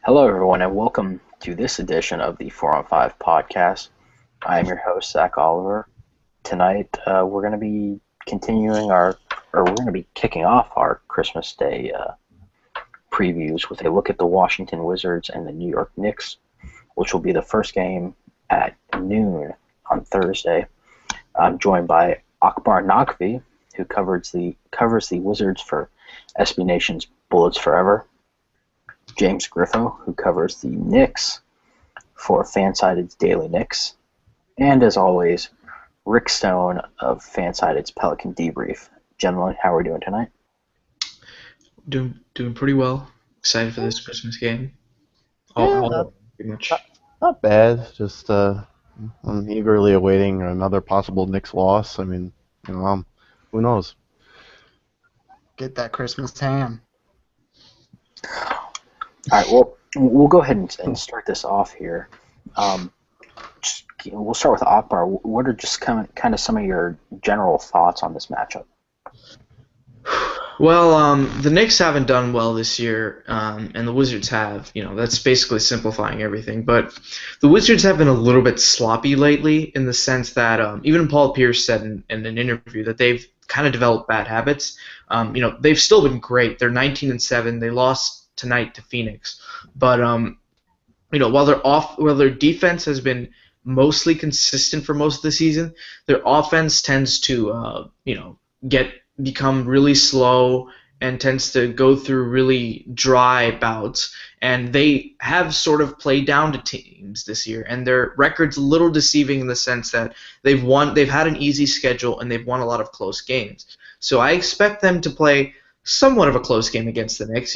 Hello, everyone, and welcome to this edition of the 4 on 5 podcast. I am your host, Zach Oliver. Tonight, we're going to be we're going to be kicking off our Christmas Day previews with a look at the Washington Wizards and the New York Knicks, which will be the first game at noon on Thursday. I'm joined by Akbar Naqvi, who covers the Wizards for SB Nation's Bullets Forever. James Griffo, who covers the Knicks for Fansided's Daily Knicks, and as always, Rick Stone of Fansided's Pelican Debrief. Gentlemen, how are we doing tonight? Doing pretty well. Excited for this Christmas game. Yeah, Pretty much. not bad. Just I'm eagerly awaiting another possible Knicks loss. I mean, who knows? Get that Christmas ham. All right, well, we'll go ahead and start this off here. We'll start with Akbar. What are just kind of some of your general thoughts on this matchup? Well, the Knicks haven't done well this year, and the Wizards have. That's basically simplifying everything. But the Wizards have been a little bit sloppy lately in the sense that even Paul Pierce said in an interview that they've kind of developed bad habits. They've still been great. They're 19-7. They lost tonight to Phoenix, but while their defense has been mostly consistent for most of the season, their offense tends to become really slow and tends to go through really dry bouts, and they have sort of played down to teams this year, and their record's a little deceiving in the sense that they've had an easy schedule and they've won a lot of close games. So I expect them to play somewhat of a close game against the Knicks.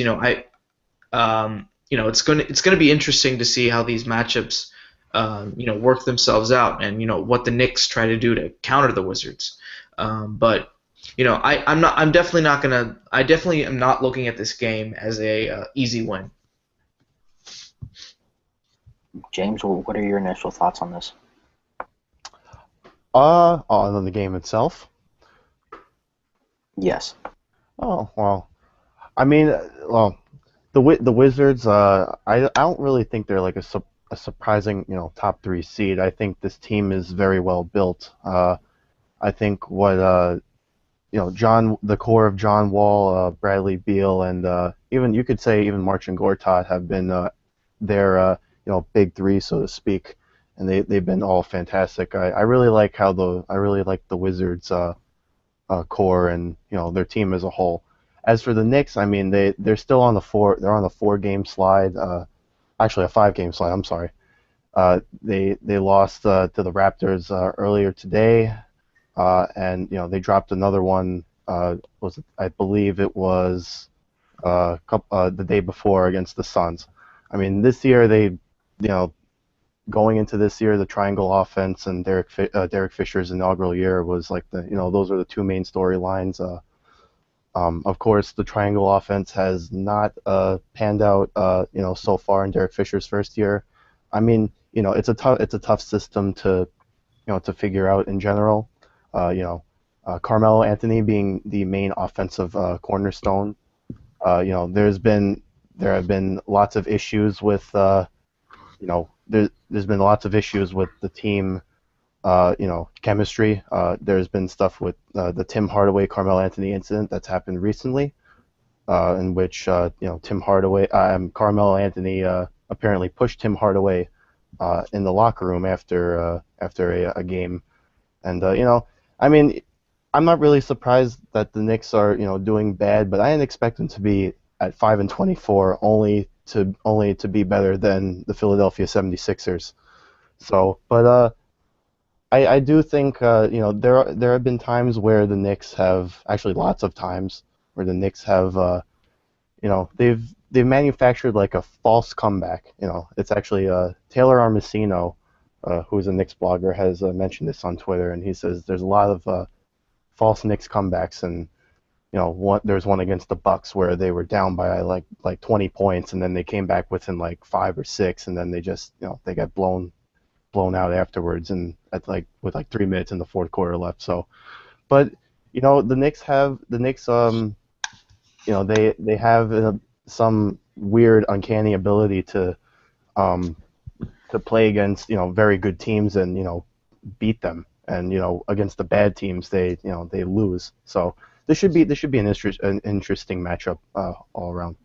It's going to be interesting to see how these matchups, work themselves out, and what the Knicks try to do to counter the Wizards. But I definitely am not looking at this game as a easy win. James, what are your initial thoughts on this? On the game itself. Yes. Oh well, I mean, the Wizards. I don't really think they're like a surprising top three seed. I think this team is very well built. I think what the core of John Wall, Bradley Beal, and even you could say even Marcin Gortat have been their big three, so to speak, and they've been all fantastic. I really like the Wizards core and their team as a whole. As for the Knicks, I mean they're still on the 4-game slide, actually a 5-game slide. I'm sorry. They lost to the Raptors earlier today. And they dropped another one. I believe it was the day before against the Suns. I mean, this year going into this year, the triangle offense and Derek Fisher's inaugural year was like those are the two main storylines. Of course, the triangle offense has not panned out so far in Derek Fisher's first year. I mean, it's a tough system to figure out in general. Carmelo Anthony being the main offensive cornerstone. There have been lots of issues with there's been lots of issues with the team chemistry. There's been stuff with the Tim Hardaway Carmelo Anthony incident that's happened recently, in which Carmelo Anthony apparently pushed Tim Hardaway in the locker room after a game, and I mean, I'm not really surprised that the Knicks are, doing bad, but I didn't expect them to be at 5-24, only to be better than the Philadelphia 76ers. So, but I do think, there have been times where the Knicks have, actually lots of times where the Knicks have, they've manufactured like a false comeback. It's actually Taylor Armacino, who's a Knicks blogger, has mentioned this on Twitter, and he says there's a lot of false Knicks comebacks, and there's one against the Bucks where they were down by like 20 points, and then they came back within like 5 or 6, and then they just they got blown out afterwards, and with 3 minutes in the fourth quarter left. So, but the Knicks have they have some weird, uncanny ability to play against very good teams and beat them, and against the bad teams they lose. So this should be an interesting matchup all around.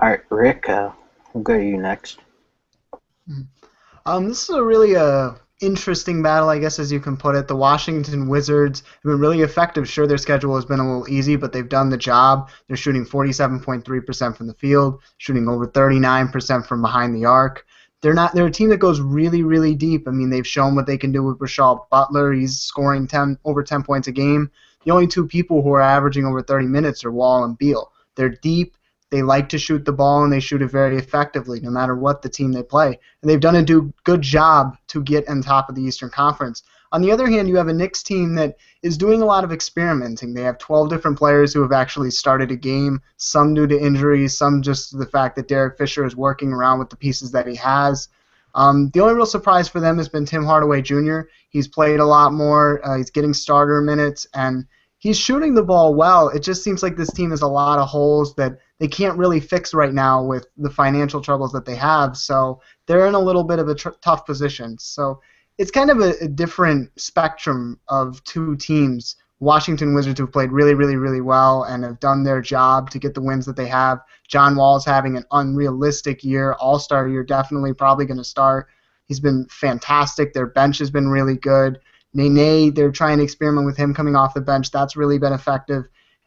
All right, Rick, we'll go to you next. This is a really interesting battle, I guess, as you can put it. The Washington Wizards have been really effective. Sure, their schedule has been a little easy, but they've done the job. They're shooting 47.3% from the field, shooting over 39% from behind the arc. They're a team that goes really, really deep. I mean, they've shown what they can do with Rashad Butler. He's scoring over 10 points a game. The only two people who are averaging over 30 minutes are Wall and Beal. They're deep. They like to shoot the ball, and they shoot it very effectively, no matter what the team they play. And they've done a good job to get on top of the Eastern Conference. On the other hand, you have a Knicks team that is doing a lot of experimenting. They have 12 different players who have actually started a game, some due to injuries, some just the fact that Derek Fisher is working around with the pieces that he has. The only real surprise for them has been Tim Hardaway Jr. He's played a lot more. He's getting starter minutes, and he's shooting the ball well. It just seems like this team has a lot of holes that they can't really fix right now with the financial troubles that they have. So they're in a little bit of a tough position. So it's kind of a different spectrum of two teams. Washington Wizards who've played really, really, really well and have done their job to get the wins that they have. John Wall's having an unrealistic year, all-star year, definitely probably going to start. He's been fantastic. Their bench has been really good. Nene, they're trying to experiment with him coming off the bench. That's really been effective.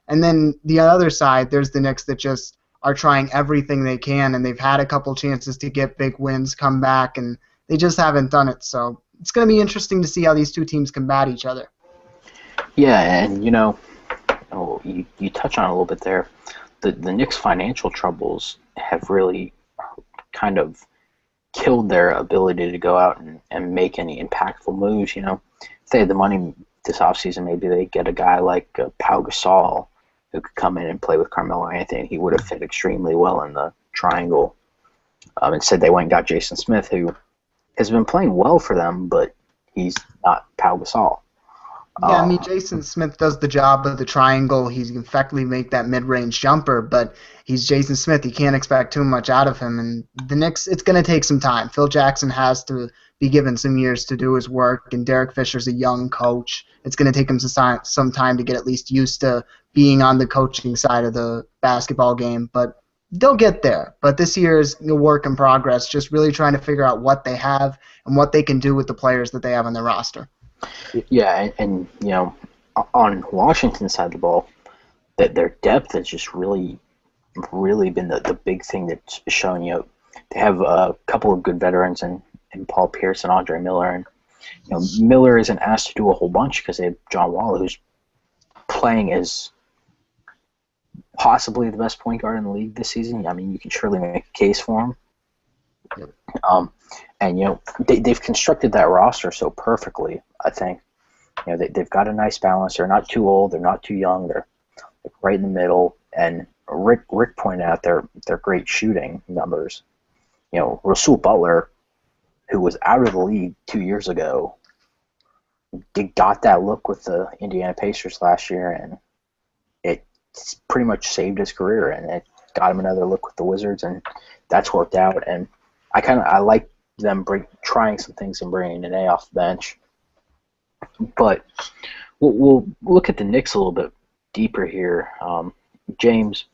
And then the other side, there's the Knicks that just are trying everything they can, and they've had a couple chances to get big wins, come back, and they just haven't done it. So it's going to be interesting to see how these two teams combat each other. Yeah, and you touch on it a little bit there. The Knicks' financial troubles have really kind of killed their ability to go out and make any impactful moves. If they had the money this offseason, maybe they get a guy like Pau Gasol who could come in and play with Carmelo Anthony. He would have fit extremely well in the triangle. Instead, they went and got Jason Smith, who has been playing well for them, but he's not Pau Gasol. Yeah, I mean, Jason Smith does the job of the triangle. He can effectively make that mid-range jumper, but he's Jason Smith. You can't expect too much out of him. And the Knicks, it's going to take some time. Phil Jackson has to be given some years to do his work, and Derek Fisher's a young coach. It's going to take him some time to get at least used to being on the coaching side of the basketball game, but they'll get there. But this year is a work in progress, just really trying to figure out what they have and what they can do with the players that they have on their roster. Yeah, and on Washington's side of the ball, that their depth has just really, really been the big thing that's shown. They have a couple of good veterans in Paul Pierce and Andre Miller, and Miller isn't asked to do a whole bunch because they have John Wall, who's playing as possibly the best point guard in the league this season. I mean, you can surely make a case for him. Yep. And they've constructed that roster so perfectly. I think they've got a nice balance. They're not too old. They're not too young. They're right in the middle. And Rick pointed out their great shooting numbers. Rasul Butler, who was out of the league 2 years ago, got that look with the Indiana Pacers last year, and it's pretty much saved his career. And it got him another look with the Wizards, and that's worked out. And I like them trying some things and bringing Nene off the bench. But we'll look at the Knicks a little bit deeper here. James,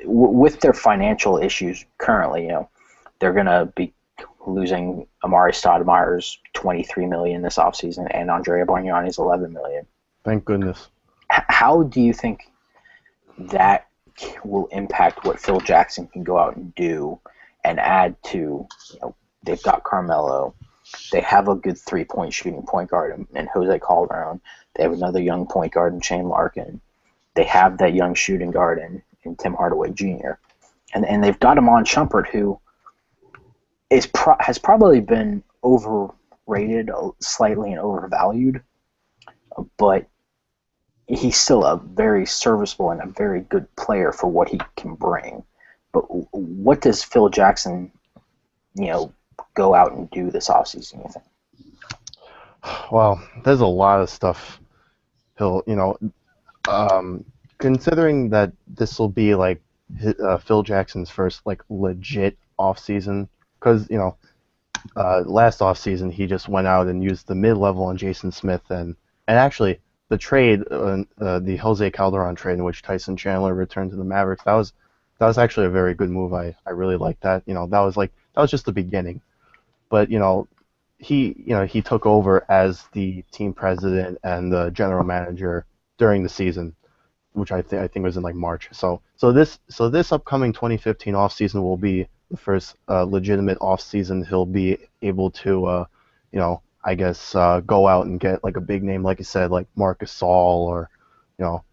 with their financial issues currently, they're going to be losing Amari Stoudemire's $23 million this offseason and Andrea Bargnani's $11 million. Thank goodness. How do you think that will impact what Phil Jackson can go out and do and add to, they've got Carmelo, they have a good three-point shooting point guard in Jose Calderon, they have another young point guard in Shane Larkin, they have that young shooting guard in Tim Hardaway Jr., and they've got Iman Shumpert, who has probably been overrated slightly and overvalued, but he's still a very serviceable and a very good player for what he can bring. But what does Phil Jackson, go out and do this offseason, you think? Well, there's a lot of stuff he'll, considering that this will be like Phil Jackson's first like legit off season, because last off season he just went out and used the mid level on Jason Smith and actually the trade, the Jose Calderon trade in which Tyson Chandler returned to the Mavericks. That was actually a very good move. I really liked that. That was just the beginning. But he took over as the team president and the general manager during the season, which I think was in like March. So this upcoming 2015 off season will be the first legitimate off season he'll be able to I guess go out and get like a big name, like you said, like Marc Gasol or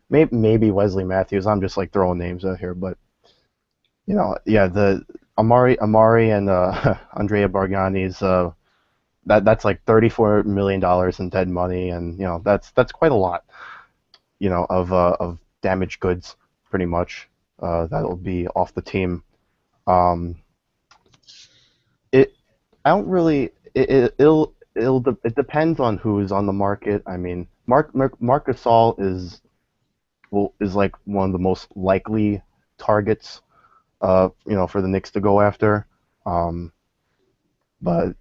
maybe Wesley Matthews. I'm just like throwing names out here, but yeah, the Amari and Andrea Bargnani's that's like $34 million in dead money, and that's quite a lot, of damaged goods, pretty much. That'll be off the team. Um, it I don't really it depends on who's on the market. I mean, Marc Gasol is like one of the most likely targets, for the Knicks to go after. But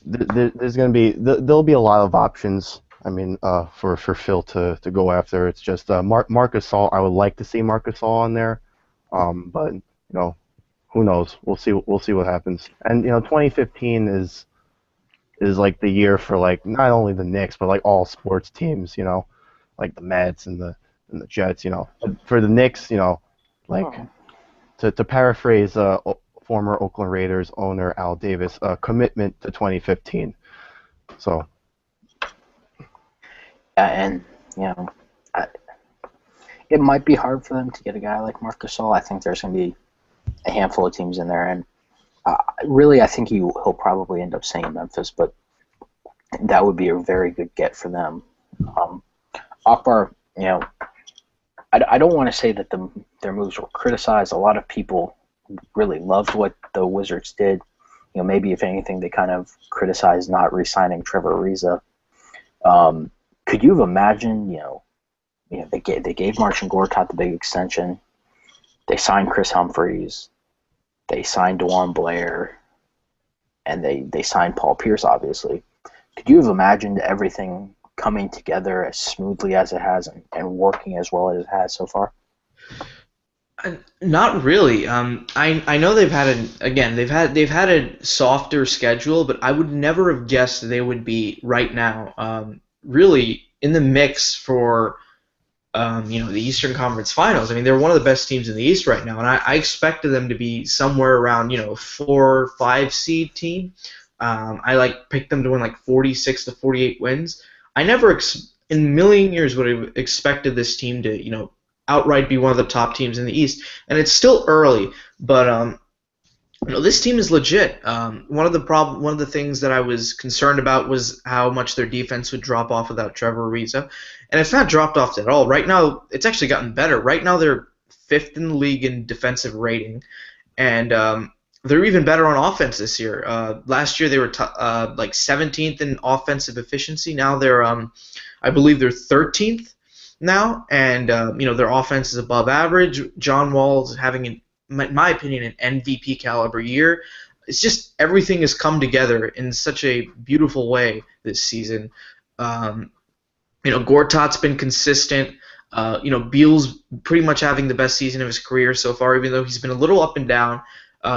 there's going to be there'll be a lot of options. I mean, for Phil to go after. It's just Marc Gasol. I would like to see Marc Gasol on there, but who knows? We'll see what happens. And 2015 is like the year for like not only the Knicks but like all sports teams. Like the Mets and the Jets. For the Knicks, like Oh. to paraphrase former Oakland Raiders owner Al Davis, commitment to 2015. So Yeah, and I, it might be hard for them to get a guy like Marc Gasol. I think there's going to be a handful of teams in there, and really, I think he'll probably end up staying in Memphis, but that would be a very good get for them. Akbar, I don't want to say that their moves were criticized. A lot of people really loved what the Wizards did. Maybe if anything, they kind of criticized not re-signing Trevor Ariza. Could you have imagined, they gave Marcin Gortat the big extension. They signed Chris Humphries. They signed DeJuan Blair. And they signed Paul Pierce, obviously. Could you have imagined everything coming together as smoothly as it has and working as well as it has so far? Not really. I know they've had a softer schedule, but I would never have guessed they would be right now really in the mix for the Eastern Conference Finals. I mean, they're one of the best teams in the East right now, and I expected them to be somewhere around 4 or 5 seed team. I picked them to win like 46 to 48 wins. I never in a million years would have expected this team to outright be one of the top teams in the East, and it's still early, but this team is legit. One of the things that I was concerned about was how much their defense would drop off without Trevor Ariza, and it's not dropped off at all. Right now, it's actually gotten better. Right now, they're 5th in the league in defensive rating, and they're even better on offense this year. Last year, they were like 17th in offensive efficiency. Now I believe they're 13th now, and their offense is above average. John Wall is having, in my opinion, an MVP caliber year. It's just everything has come together in such a beautiful way this season. Gortat's been consistent. Beal's pretty much having the best season of his career so far, even though he's been a little up and down,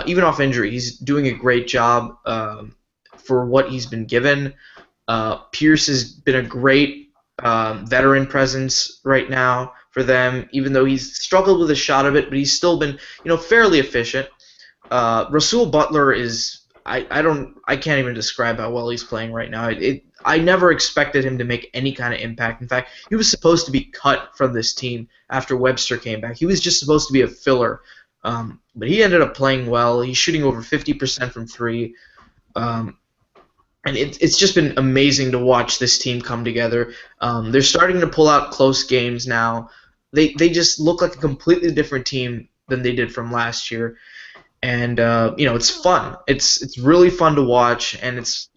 even off injury. He's doing a great job for what he's been given. Pierce has been a great veteran presence right now for them, even though he's struggled with a shot of it, but he's still been, fairly efficient. Rasul Butler is, I can't even describe how well he's playing right now. I never expected him to make any kind of impact. In fact, he was supposed to be cut from this team after Webster came back. He was just supposed to be a filler, but he ended up playing well. He's shooting over 50% from 3. And it's just been amazing to watch this team come together. They're starting to pull out close games now. They just look like a completely different team than they did from last year. And it's fun. It's really fun to watch, and it's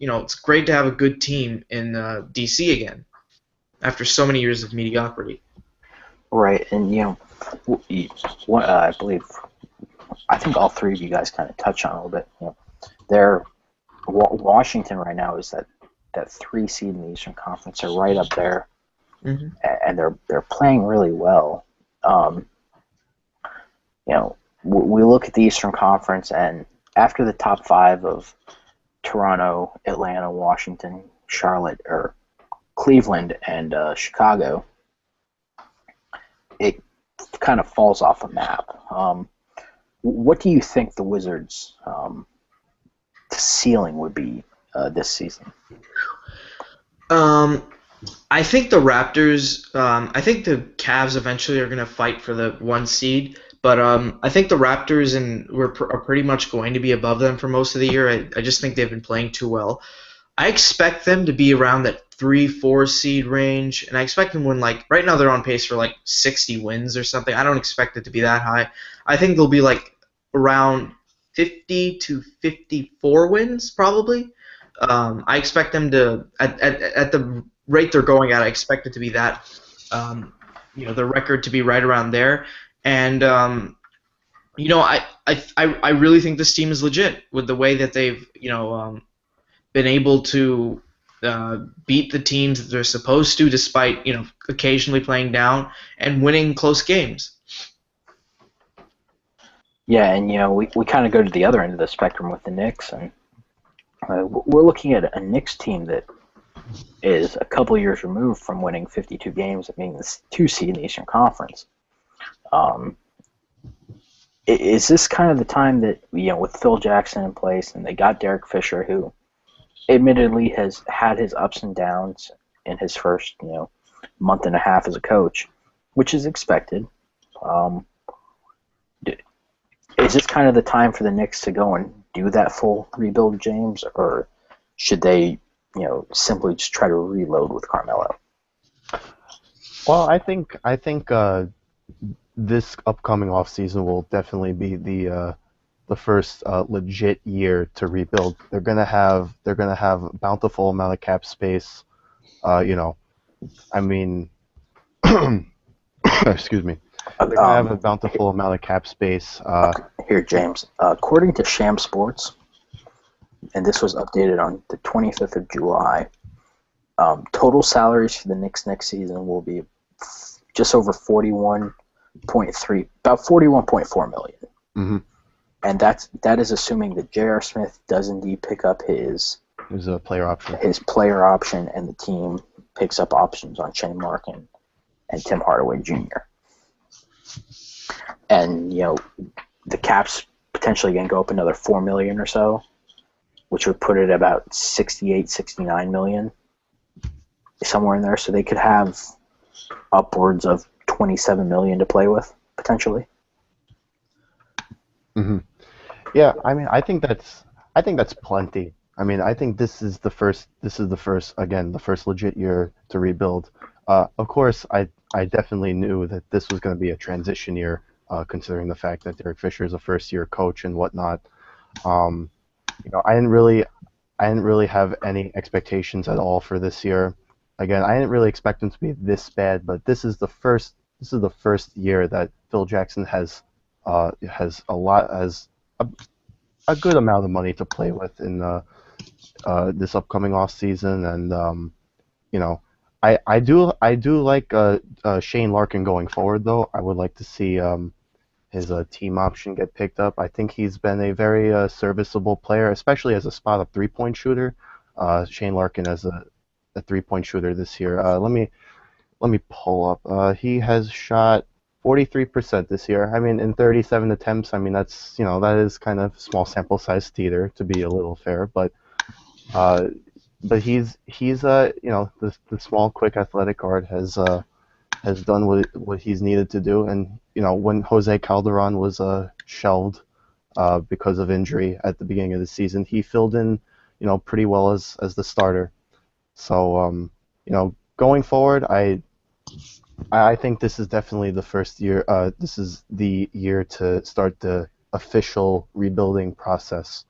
great to have a good team in DC again after so many years of mediocrity. Right, and I believe I think all three of you guys kind of touch on it a little bit. They're Washington right now is that 3 seed in the Eastern Conference. They're right up there, Hmm. and they're playing really well. Um, we look at the Eastern Conference, and after the top five of Toronto, Atlanta, Washington, Charlotte, or Cleveland, and Chicago, it kind of falls off a map. What do you think the Wizards' ceiling would be this season? Um, I think the Raptors. I think the Cavs eventually are going to fight for the 1 seed, but I think the Raptors are pretty much going to be above them for most of the year. I just think they've been playing too well. I expect them to be around that 3-4 seed range, and I expect them when like right now they're on pace for like 60 wins or something. I don't expect it to be that high. I think they'll be like around 50 to 54 wins probably. I expect them to at the rate they're going at. I expect it to be that. The record to be right around there, and I really think this team is legit with the way that they've been able to beat the teams that they're supposed to, despite occasionally playing down and winning close games. Yeah, and we kind of go to the other end of the spectrum with the Knicks, and we're looking at a Knicks team that is a couple years removed from winning 52 games and being the 2 seed in the Eastern Conference. Um, is this kind of the time that with Phil Jackson in place, and they got Derek Fisher, who admittedly has had his ups and downs in his first month and a half as a coach, which is expected. Um, is this kind of the time for the Knicks to go and do that full rebuild, James, or should they, simply just try to reload with Carmelo? Well, I think this upcoming off season will definitely be the first legit year to rebuild. They're gonna have a bountiful amount of cap space. I mean, excuse me. They're gonna have a Um, bountiful amount of cap space. Here, James. According to Sham Sports, and this was updated on the 25th of July, total salaries for the Knicks next season will be just over 41.3, about 41.4 million. Mm-hmm. And that is assuming that J.R. Smith does indeed pick up There's a player option. his player option, and the team picks up options on Shane Larkin and Tim Hardaway Jr. And the cap's potentially going to go up another 4 million or so, which would put it at about 68, 69 million, somewhere in there. So they could have upwards of 27 million to play with potentially. Mm-hmm. Yeah, I mean, I think that's plenty. I mean, I think this is the first legit year to rebuild. Of course, I definitely knew that this was going to be a transition year, considering the fact that Derek Fisher is a first year coach and whatnot. Um, I didn't really have any expectations at all for this year. Again, I didn't really expect them to be this bad, but this is the first year that Phil Jackson has a good amount of money to play with in this upcoming off season, and you know, I do like Shane Larkin going forward though. I would like to see his team option get picked up. I think he's been a very serviceable player, especially as a spot-up three-point shooter. Shane Larkin as a three-point shooter this year. Let me pull up. He has shot 43% this year. I mean, in 37 attempts. I mean, that is kind of small sample size theater to be a little fair, uh, but the small, quick, athletic guard has done what he's needed to do. And when Jose Calderon was shelved because of injury at the beginning of the season, he filled in pretty well as the starter. So going forward, I think this is definitely the first year. This is the year to start the official rebuilding process.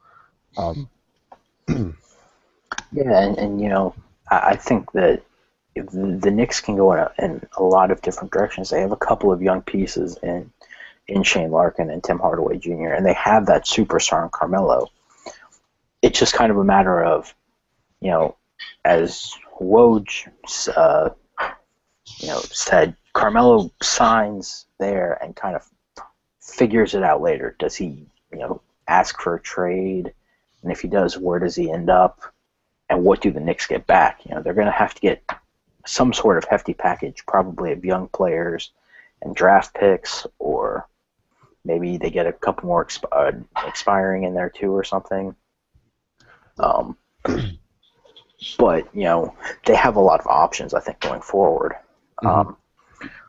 Um, Yeah, and I think that the Knicks can go in a lot of different directions. They have a couple of young pieces in Shane Larkin and Tim Hardaway Jr., and they have that superstar in Carmelo. It's just kind of a matter of, as Woj, said, Carmelo signs there and kind of figures it out later. Does he, ask for a trade? And if he does, where does he end up? And what do the Knicks get back? They're going to have to get some sort of hefty package, probably of young players and draft picks, or maybe they get a couple more expiring in there too or something. But, they have a lot of options, I think, going forward.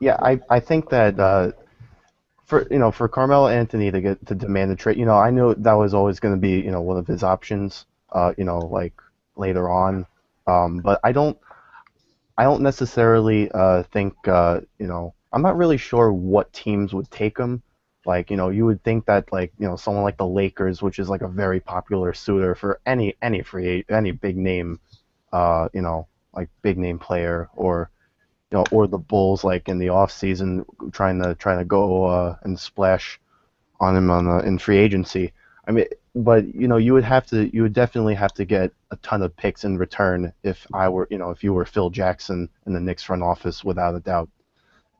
Yeah, I think that for Carmelo Anthony to demand a trade, I knew that was always going to be one of his options, like later on. But I don't necessarily think I'm not really sure what teams would take him. Like you would think that someone like the Lakers, which is like a very popular suitor for any big name, like big name player, or or the Bulls, like in the off season, trying to go and splash on him in free agency. I mean, but you would definitely have to get a ton of picks in return if you were Phil Jackson in the Knicks front office, without a doubt,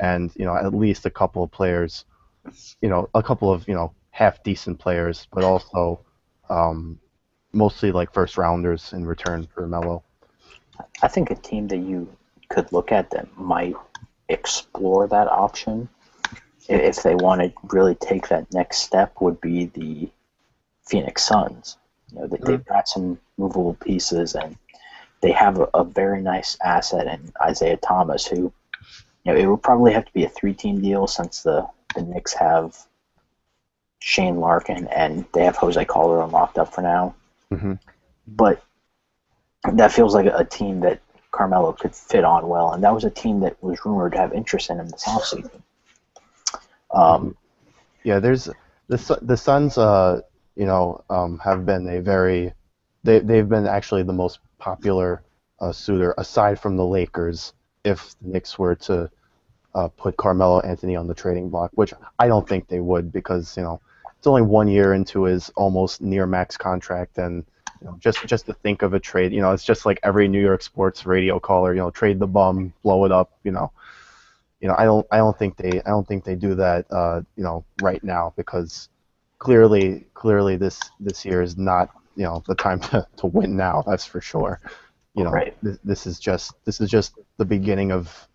and at least a couple of players, a couple of half decent players, but also mostly like first rounders in return for Melo. I think a team that you could look at that might explore that option, if they want to really take that next step, would be the Phoenix Suns. They've got some movable pieces, and they have a very nice asset in Isaiah Thomas, who, it would probably have to be a 3-team deal, since the Knicks have Shane Larkin and they have Jose Calderon locked up for now. Mm-hmm. But that feels like a team that Carmelo could fit on well, and that was a team that was rumored to have interest in him this offseason. Yeah, there's the Suns. Have been they've been actually the most popular suitor aside from the Lakers. If the Knicks were to put Carmelo Anthony on the trading block, which I don't think they would, because it's only 1 year into his almost near max contract, and just to think of a trade, it's just like every New York sports radio caller, trade the bum, blow it up, I don't think they do that, right now, because clearly this year is not, the time to win now. That's for sure. Right. This is just the beginning of,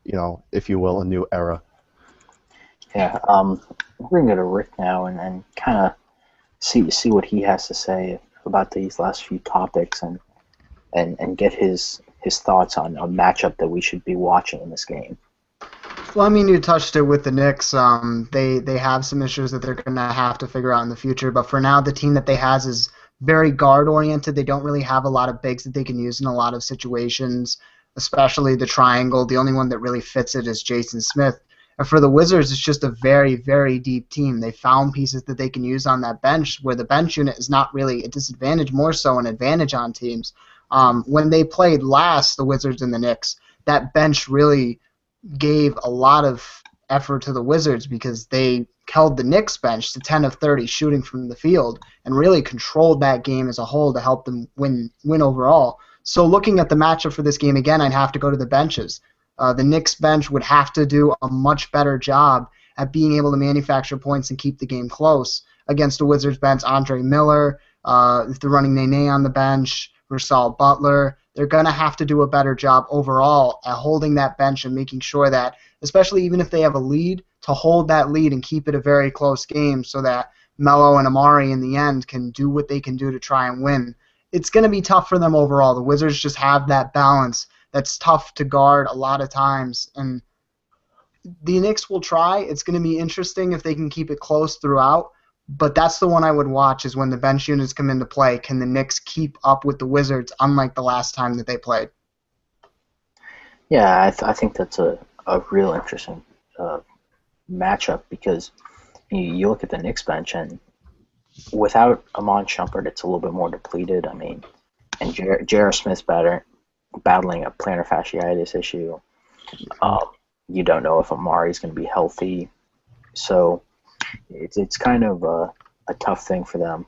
if you will, a new era. Yeah. We're gonna go to Rick now and kind of see what he has to say about these last few topics, and get his thoughts on a matchup that we should be watching in this game. Well, I mean, you touched it with the Knicks. They have some issues that they're going to have to figure out in the future. But for now, the team that they has is very guard-oriented. They don't really have a lot of bigs that they can use in a lot of situations, especially the triangle. The only one that really fits it is Jason Smith. And for the Wizards, it's just a very, very deep team. They found pieces that they can use on that bench, where the bench unit is not really a disadvantage, more so an advantage on teams. When they played last, the Wizards and the Knicks, that bench really gave a lot of effort to the Wizards, because they held the Knicks bench to 10 of 30 shooting from the field and really controlled that game as a whole to help them win overall. So looking at the matchup for this game again, I'd have to go to the benches. The Knicks bench would have to do a much better job at being able to manufacture points and keep the game close against the Wizards bench. Andre Miller, if they're running Nene on the bench, Russell Butler, they're going to have to do a better job overall at holding that bench and making sure that, especially even if they have a lead, to hold that lead and keep it a very close game, so that Melo and Amari in the end can do what they can do to try and win. It's going to be tough for them overall. The Wizards just have that balance that's tough to guard a lot of times, and the Knicks will try. It's going to be interesting if they can keep it close throughout, but that's the one I would watch, is when the bench units come into play. Can the Knicks keep up with the Wizards, unlike the last time that they played? Yeah, I think that's a real interesting matchup, because you look at the Knicks bench, and without Amon Shumpert, it's a little bit more depleted. I mean, and J.R. Smith's better. battling a plantar fasciitis issue. You don't know if Amari's going to be healthy, so it's kind of a tough thing for them.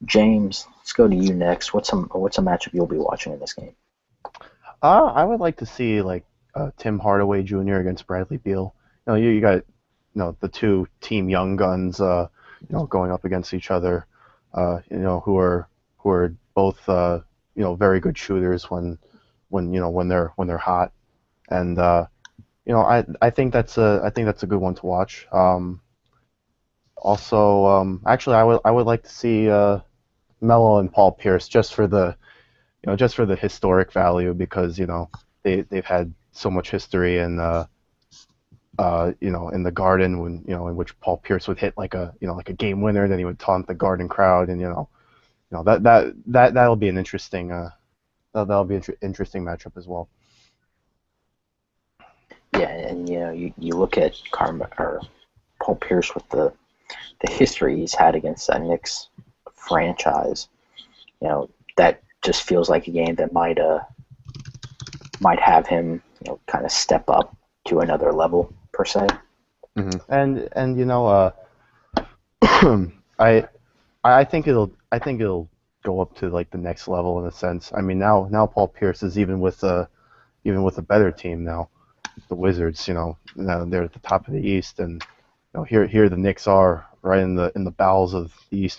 James, let's go to you next. What's a matchup you'll be watching in this game? I would like to see like Tim Hardaway Jr. against Bradley Beal. You got the two team young guns going up against each other. Who are both very good shooters when they're hot, and I think that's a good one to watch. Also, actually, I would like to see Melo and Paul Pierce just for the historic value, because they've had so much history, and in the Garden, when in which Paul Pierce would hit like a game winner, then he would taunt the Garden crowd, and that'll be an interesting that'll be an interesting matchup as well. Yeah, and you look at Paul Pierce with the history he's had against that Knicks franchise. That just feels like a game that might have him kind of step up to another level per se. Mm-hmm. And I think it'll go up to like the next level in a sense. I mean, now Paul Pierce is even with a better team now, the Wizards. Now they're at the top of the East, and here the Knicks are right in the bowels of the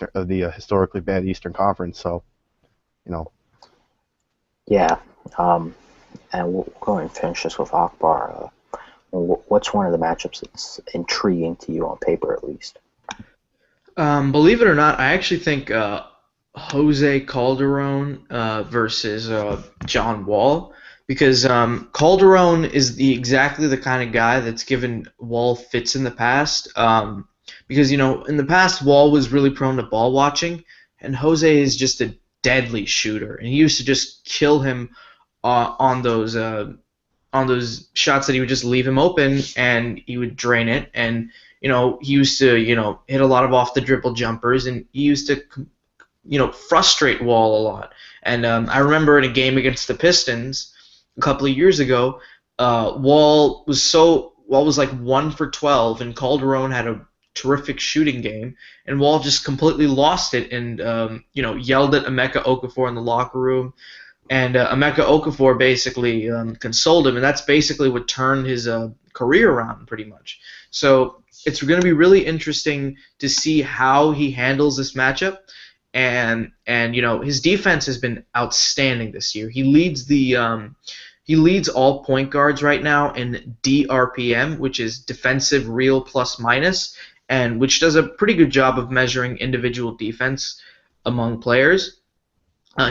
historically bad Eastern Conference. So, Yeah, and we'll go and finish this with Akbar. What's one of the matchups that's intriguing to you on paper, at least? Believe it or not, I actually think Jose Calderon versus John Wall, because Calderon is exactly the kind of guy that's given Wall fits in the past. Because in the past, Wall was really prone to ball watching, and Jose is just a deadly shooter, and he used to just kill him on those shots that he would just leave him open, and he would drain it. And he used to hit a lot of off the dribble jumpers, and he used to frustrate Wall a lot. And I remember in a game against the Pistons a couple of years ago, Wall was like 1 for 12, and Calderon had a terrific shooting game, and Wall just completely lost it, and yelled at Emeka Okafor in the locker room, and Emeka Okafor basically consoled him, and that's basically what turned his career around pretty much. So it's going to be really interesting to see how he handles this matchup, and his defense has been outstanding this year. He leads all point guards right now in DRPM, which is defensive real plus minus, and which does a pretty good job of measuring individual defense among players.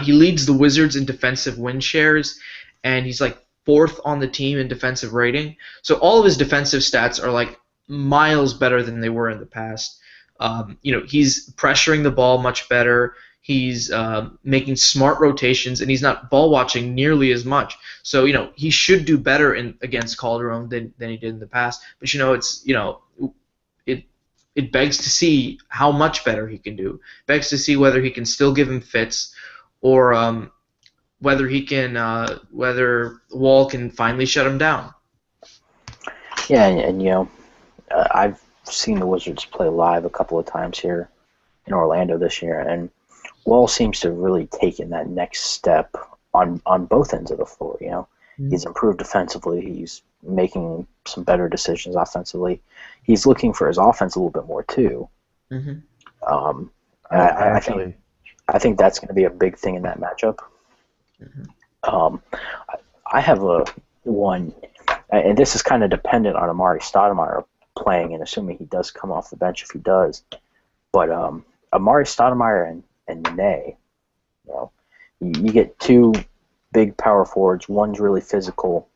He leads the Wizards in defensive win shares, and he's like 4th on the team in defensive rating. So all of his defensive stats are like miles better than they were in the past. He's pressuring the ball much better. He's making smart rotations, and he's not ball watching nearly as much. So he should do better against Calderon than he did in the past. But it begs to see how much better he can do. Begs to see whether he can still give him fits, or whether Wall can finally shut him down. Yeah, and I've seen the Wizards play live a couple of times here in Orlando this year, and Wall seems to have really taken that next step on both ends of the floor. Mm-hmm. He's improved defensively. He's making some better decisions offensively. He's looking for his offense a little bit more too. Mm-hmm. I think that's going to be a big thing in that matchup. Mm-hmm. I have one, and this is kind of dependent on Amari Stoudemire playing, and assuming he does come off the bench if he does. But Amari Stoudemire and Nene, you get two big power forwards. One's really physical.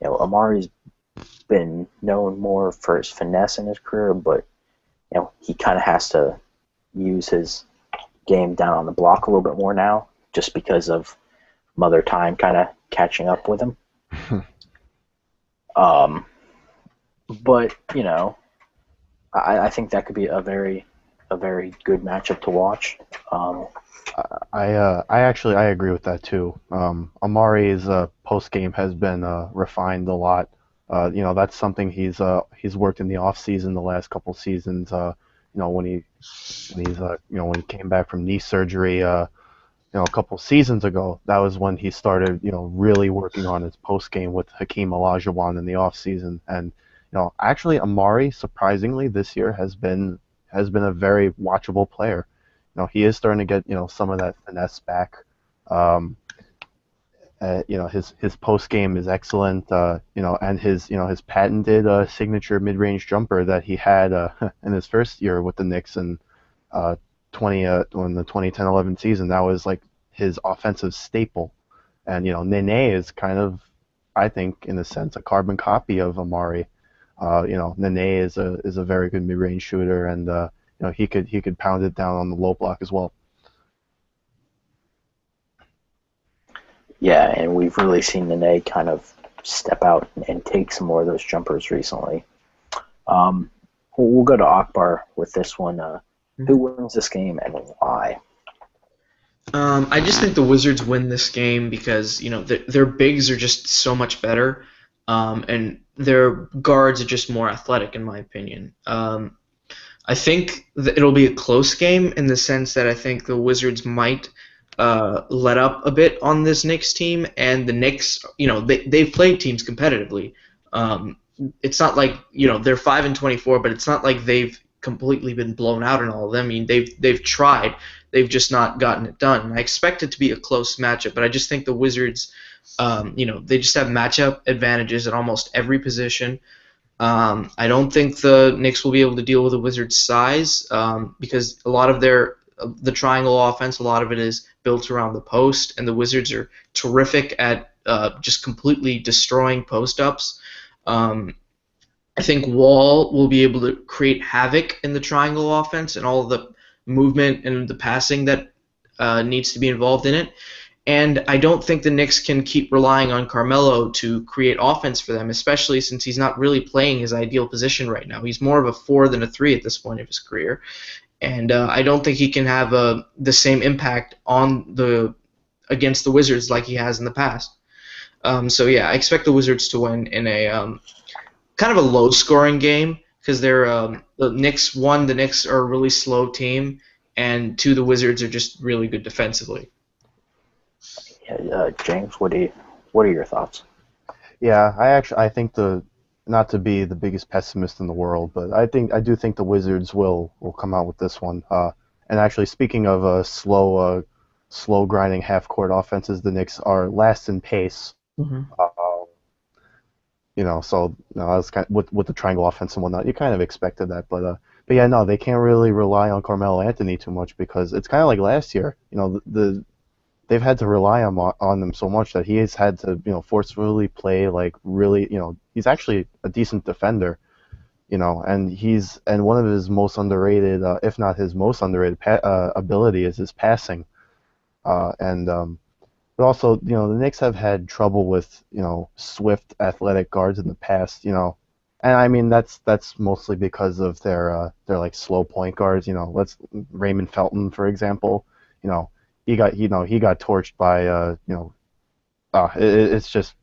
Amari's been known more for his finesse in his career, but he kind of has to use his game down on the block a little bit more now, just because of Mother Time kind of catching up with him. But I think that could be a very a very good matchup to watch. I agree with that too. Amari's post game has been refined a lot. That's something he's worked in the off season the last couple seasons. When he came back from knee surgery, a couple seasons ago, that was when he started, really working on his post game with Hakeem Olajuwon in the off season. And actually, Amari, surprisingly, this year has been a very watchable player. He is starting to get some of that finesse back. Um, his post game is excellent. And his patented signature mid range jumper that he had in his first year with the Knicks in uh, 20 in the 2010-11 season. That was like his offensive staple. And Nene is kind of, I think, in a sense, a carbon copy of Amari. Nene is a very good mid range shooter, and he could pound it down on the low block as well. Yeah, and we've really seen Nene kind of step out and take some more of those jumpers recently. We'll go to Akbar with this one. Who wins this game and why? I just think the Wizards win this game because their bigs are just so much better, and their guards are just more athletic, in my opinion. I think it'll be a close game in the sense that I think the Wizards might let up a bit on this Knicks team, and the Knicks, they've played teams competitively. It's not like they're 5-24, but it's not like they've completely been blown out in all of them. I mean, they've tried, they've just not gotten it done. And I expect it to be a close matchup, but I just think the Wizards, they just have matchup advantages at almost every position. I don't think the Knicks will be able to deal with the Wizards' size because a lot of the triangle offense, a lot of it is built around the post, and the Wizards are terrific at just completely destroying post-ups. I think Wall will be able to create havoc in the triangle offense and all of the movement and the passing that needs to be involved in it. And I don't think the Knicks can keep relying on Carmelo to create offense for them, especially since he's not really playing his ideal position right now. He's more of a 4 than a 3 at this point of his career. And I don't think he can have the same impact against the Wizards like he has in the past. So yeah, I expect the Wizards to win in a kind of a low-scoring game because they're the Knicks. One, the Knicks are a really slow team, and two, the Wizards are just really good defensively. Yeah, James, what are your thoughts? Yeah, I think not to be the biggest pessimist in the world, but I do think the Wizards will come out with this one. And actually, speaking of slow grinding half court offenses, the Knicks are last in pace. Mm-hmm. So that's kind of, with the triangle offense and whatnot, you kind of expected that, but yeah, no, they can't really rely on Carmelo Anthony too much because it's kind of like last year. They've had to rely on them so much that he has had to forcefully play like really. He's actually a decent defender, and one of his most underrated, if not his most underrated ability is his passing, but also, the Knicks have had trouble with, swift athletic guards in the past, and I mean that's mostly because of their like slow point guards, Raymond Felton, for example, he got torched by it's just,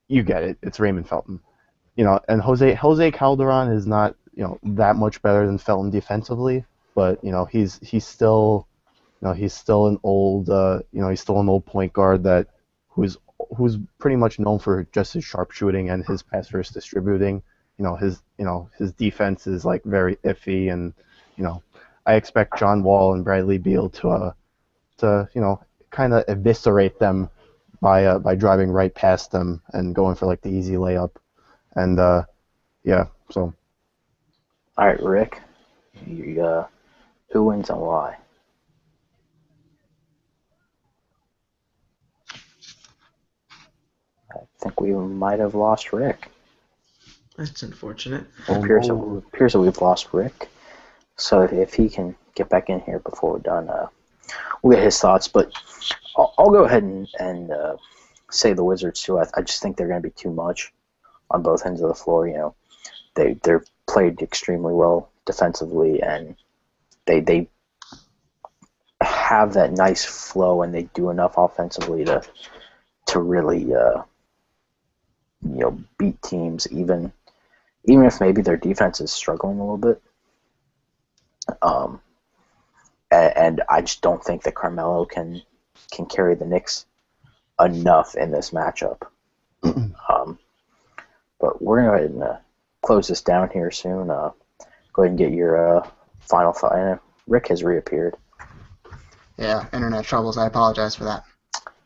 you get it, it's Raymond Felton, and Jose Calderon is not that much better than Felton defensively, but he's still. He's still an old, point guard who's pretty much known for just his sharpshooting and his pass first distributing. His defense is like very iffy, and I expect John Wall and Bradley Beal to kind of eviscerate them by driving right past them and going for like the easy layup, and yeah. So. All right, Rick, who wins and why? I think we might have lost Rick. That's unfortunate. It appears that we've lost Rick. So if he can get back in here before we're done, we'll get his thoughts. But I'll go ahead and say the Wizards too. I just think they're going to be too much on both ends of the floor. They're played extremely well defensively, and they have that nice flow, and they do enough offensively to really beat teams, even if maybe their defense is struggling a little bit. And I just don't think that Carmelo can carry the Knicks enough in this matchup. But we're going to go ahead and close this down here soon. Go ahead and get your final thought. Rick has reappeared. Yeah, internet troubles. I apologize for that.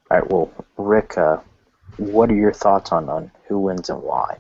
All right, well, Rick, what are your thoughts on who wins and why?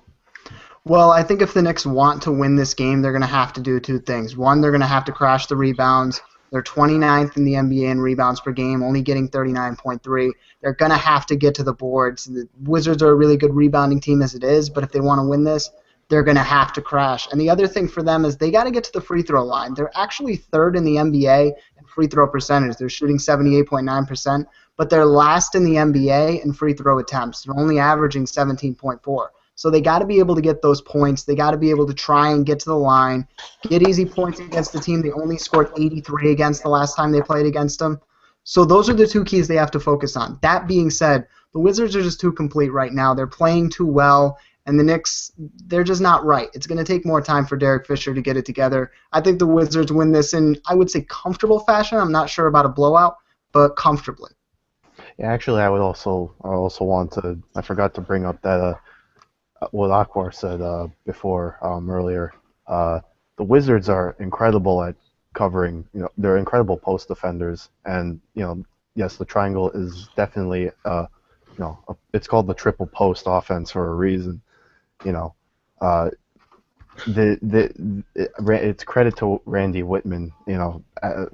Well, I think if the Knicks want to win this game, they're going to have to do two things. One, they're going to have to crash the rebounds. They're 29th in the NBA in rebounds per game, only getting 39.3. They're going to have to get to the boards. The Wizards are a really good rebounding team as it is, but if they want to win this, they're going to have to crash. And the other thing for them is they got to get to the free throw line. They're actually third in the NBA in free throw percentage. They're shooting 78.9%, but they're last in the NBA in free throw attempts. They're only averaging 17.4. So they got to be able to get those points. They got to be able to try and get to the line, get easy points against the team. They only scored 83 against the last time they played against them. So those are the two keys they have to focus on. That being said, the Wizards are just too complete right now. They're playing too well, and the Knicks, they're just not right. It's going to take more time for Derek Fisher to get it together. I think the Wizards win this in, I would say, comfortable fashion. I'm not sure about a blowout, but comfortably. Yeah, actually, I also want to. I forgot to bring up that what Akbar said before earlier. The Wizards are incredible at covering. They're incredible post defenders, and yes, the triangle is definitely it's called the triple post offense for a reason. It's credit to Randy Whitman,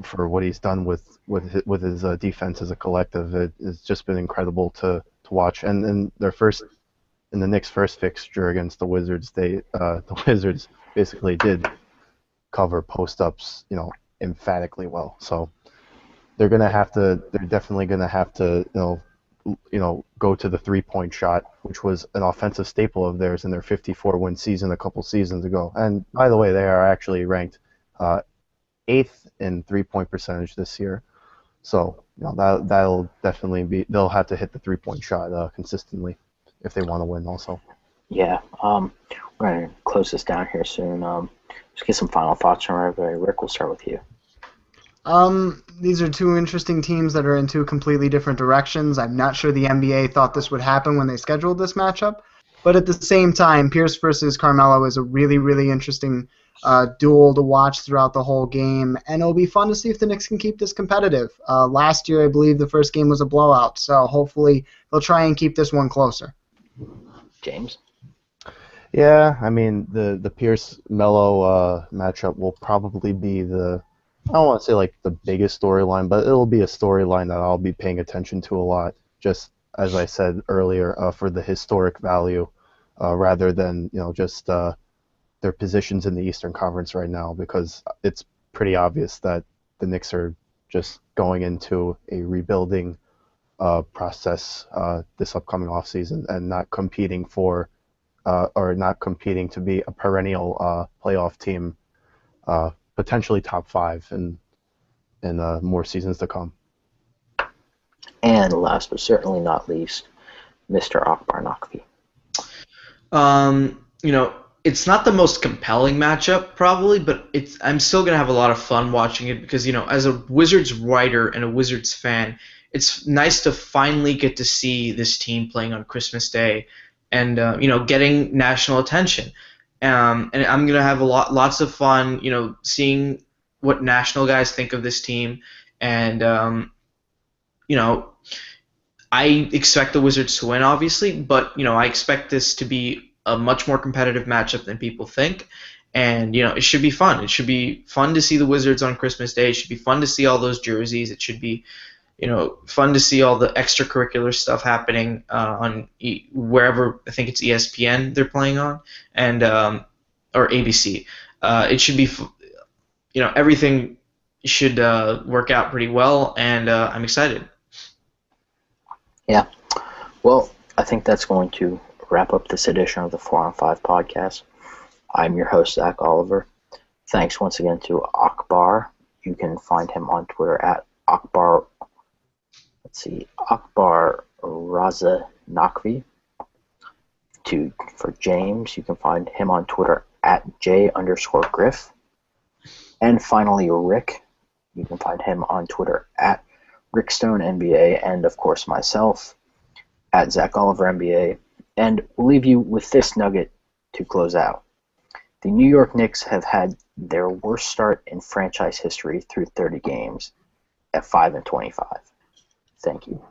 for what he's done with his defense as a collective. It's just been incredible to watch. And in the Knicks' first fixture against the Wizards, the Wizards basically did cover post-ups, emphatically well. So they're definitely gonna have to, go to the three-point shot, which was an offensive staple of theirs in their 54-win season a couple seasons ago. And by the way, they are actually ranked 8th in three-point percentage this year. So that'll definitely be. They'll have to hit the three-point shot consistently if they want to win also. Yeah, we're going to close this down here soon. Just get some final thoughts from everybody. Rick, we'll start with you. These are two interesting teams that are in two completely different directions. I'm not sure the NBA thought this would happen when they scheduled this matchup, but at the same time, Pierce versus Carmelo is a really, really interesting duel to watch throughout the whole game, and it'll be fun to see if the Knicks can keep this competitive. Last year, I believe the first game was a blowout, so hopefully they'll try and keep this one closer. James? Yeah, I mean, the Pierce-Melo matchup will probably be I don't want to say like the biggest storyline, but it'll be a storyline that I'll be paying attention to a lot, just as I said earlier, for the historic value, rather than just their positions in the Eastern Conference right now, because it's pretty obvious that the Knicks are just going into a rebuilding process this upcoming offseason and not competing to be a perennial playoff team, potentially top 5 in more seasons to come. And last but certainly not least, Mr. Akbar Naqvi. It's not the most compelling matchup probably, but I'm still going to have a lot of fun watching it because, as a Wizards writer and a Wizards fan, it's nice to finally get to see this team playing on Christmas Day and, getting national attention. And I'm going to have lots of fun, seeing what national guys think of this team. And, I expect the Wizards to win, obviously, but, I expect this to be a much more competitive matchup than people think. And, it should be fun. It should be fun to see the Wizards on Christmas Day. It should be fun to see all those jerseys. It should be, fun to see all the extracurricular stuff happening on wherever I think it's ESPN they're playing on, and or ABC. It should be, everything should work out pretty well, and I'm excited. Yeah. Well, I think that's going to wrap up this edition of the 4-on-5 podcast. I'm your host, Zach Oliver. Thanks once again to Akbar. you can find him on Twitter at Akbar. Let's see, Akbar Raza Nakvi. For James, you can find him on Twitter at J_Griff. And finally, Rick, you can find him on Twitter at RickStoneNBA, and of course myself at ZachOliverNBA. And we'll leave you with this nugget to close out. The New York Knicks have had their worst start in franchise history through 30 games at 5-25. Thank you.